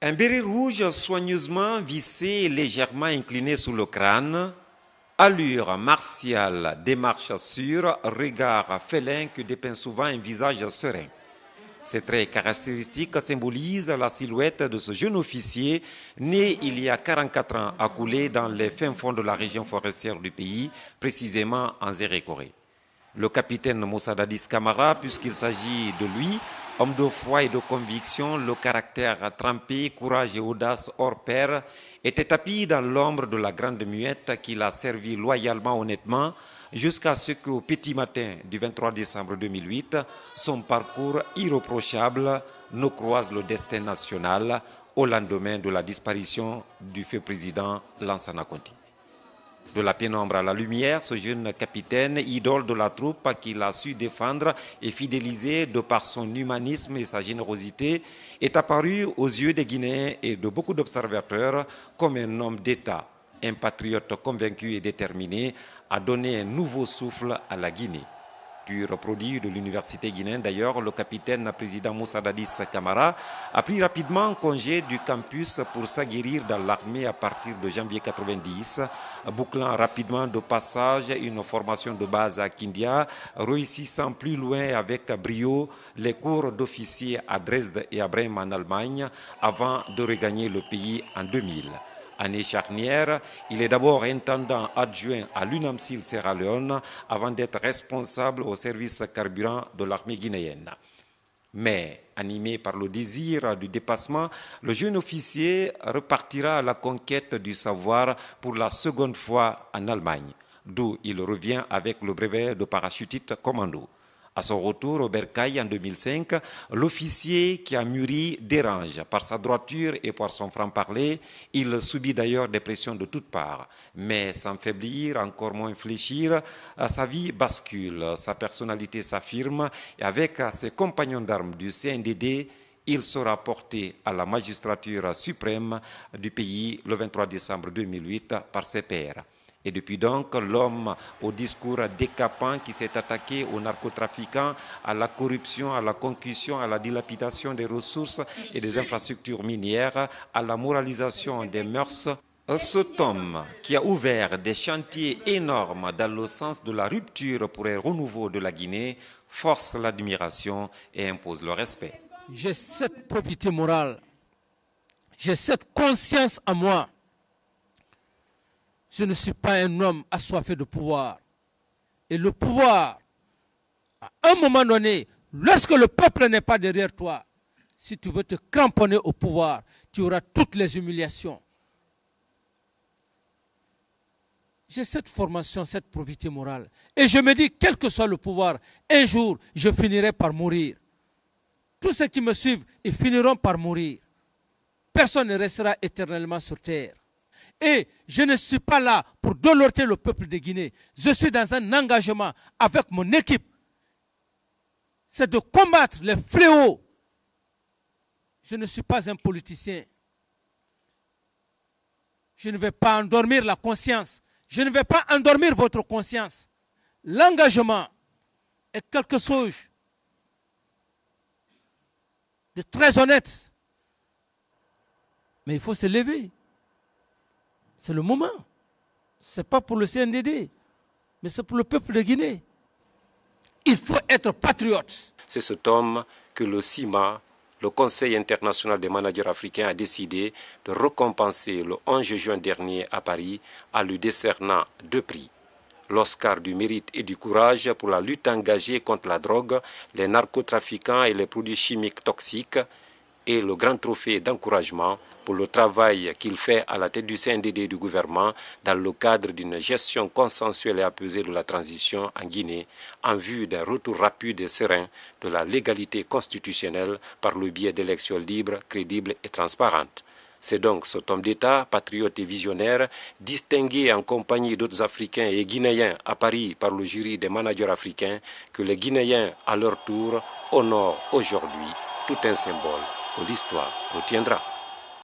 Un béret rouge soigneusement vissé et légèrement incliné sous le crâne, allure martiale, démarche sûre, regard félin que dépeint souvent un visage serein. Ces traits caractéristiques symbolisent la silhouette de ce jeune officier né il y a 44 ans, accoulé dans les fins fonds de la région forestière du pays, précisément en Zérékoré. Le capitaine Moussa Dadis Camara, puisqu'il s'agit de lui, homme de foi et de conviction, le caractère trempé, courage et audace hors pair, était tapi dans l'ombre de la grande muette qui l'a servi loyalement, honnêtement, jusqu'à ce qu'au petit matin du 23 décembre 2008, son parcours irréprochable ne croise le destin national au lendemain de la disparition du feu président Lansana Conté. De la pénombre à la lumière, ce jeune capitaine, idole de la troupe qu'il a su défendre et fidéliser de par son humanisme et sa générosité, est apparu aux yeux des Guinéens et de beaucoup d'observateurs comme un homme d'État, un patriote convaincu et déterminé à donner un nouveau souffle à la Guinée. Pur produit de l'université guinéenne, d'ailleurs, le capitaine président Moussa Dadis Camara a pris rapidement congé du campus pour s'aguerrir dans l'armée à partir de janvier 90, bouclant rapidement de passage une formation de base à Kindia, réussissant plus loin avec brio les cours d'officier à Dresde et à Brême en Allemagne avant de regagner le pays en 2000. Année charnière, il est d'abord intendant adjoint à l'UNAMSIL Sierra Leone avant d'être responsable au service carburant de l'armée guinéenne. Mais, animé par le désir du dépassement, le jeune officier repartira à la conquête du savoir pour la seconde fois en Allemagne, d'où il revient avec le brevet de parachutiste commando. À son retour au Bercail en 2005, l'officier qui a mûri dérange par sa droiture et par son franc-parler. Il subit d'ailleurs des pressions de toutes parts. Mais sans faiblir, encore moins fléchir, sa vie bascule, sa personnalité s'affirme et avec ses compagnons d'armes du CNDD, il sera porté à la magistrature suprême du pays le 23 décembre 2008 par ses pairs. Et depuis donc, l'homme au discours décapant qui s'est attaqué aux narcotrafiquants, à la corruption, à la concussion, à la dilapidation des ressources et des infrastructures minières, à la moralisation des mœurs. Cet homme qui a ouvert des chantiers énormes dans le sens de la rupture pour un renouveau de la Guinée force l'admiration et impose le respect. J'ai cette probité morale, j'ai cette conscience en moi. Je ne suis pas un homme assoiffé de pouvoir. Et le pouvoir, à un moment donné, lorsque le peuple n'est pas derrière toi, si tu veux te cramponner au pouvoir, tu auras toutes les humiliations. J'ai cette formation, cette probité morale. Et je me dis, quel que soit le pouvoir, un jour, je finirai par mourir. Tous ceux qui me suivent, ils finiront par mourir. Personne ne restera éternellement sur terre. Et je ne suis pas là pour dolorter le peuple de Guinée. Je suis dans un engagement avec mon équipe. C'est de combattre les fléaux. Je ne suis pas un politicien. Je ne vais pas endormir la conscience. Je ne vais pas endormir votre conscience. L'engagement est quelque chose de très honnête. Mais il faut se lever. C'est le moment. Ce n'est pas pour le CNDD, mais c'est pour le peuple de Guinée. Il faut être patriote. C'est cet homme que le CIMA, le Conseil international des managers africains, a décidé de récompenser le 11 juin dernier à Paris en lui décernant 2 prix. L'Oscar du mérite et du courage pour la lutte engagée contre la drogue, les narcotrafiquants et les produits chimiques toxiques, et le grand trophée d'encouragement pour le travail qu'il fait à la tête du CNDD du gouvernement dans le cadre d'une gestion consensuelle et apaisée de la transition en Guinée en vue d'un retour rapide et serein de la légalité constitutionnelle par le biais d'élections libres, crédibles et transparentes. C'est donc cet homme d'État, patriote et visionnaire, distingué en compagnie d'autres Africains et Guinéens à Paris par le jury des managers africains, que les Guinéens, à leur tour, honorent aujourd'hui tout un symbole que l'histoire retiendra.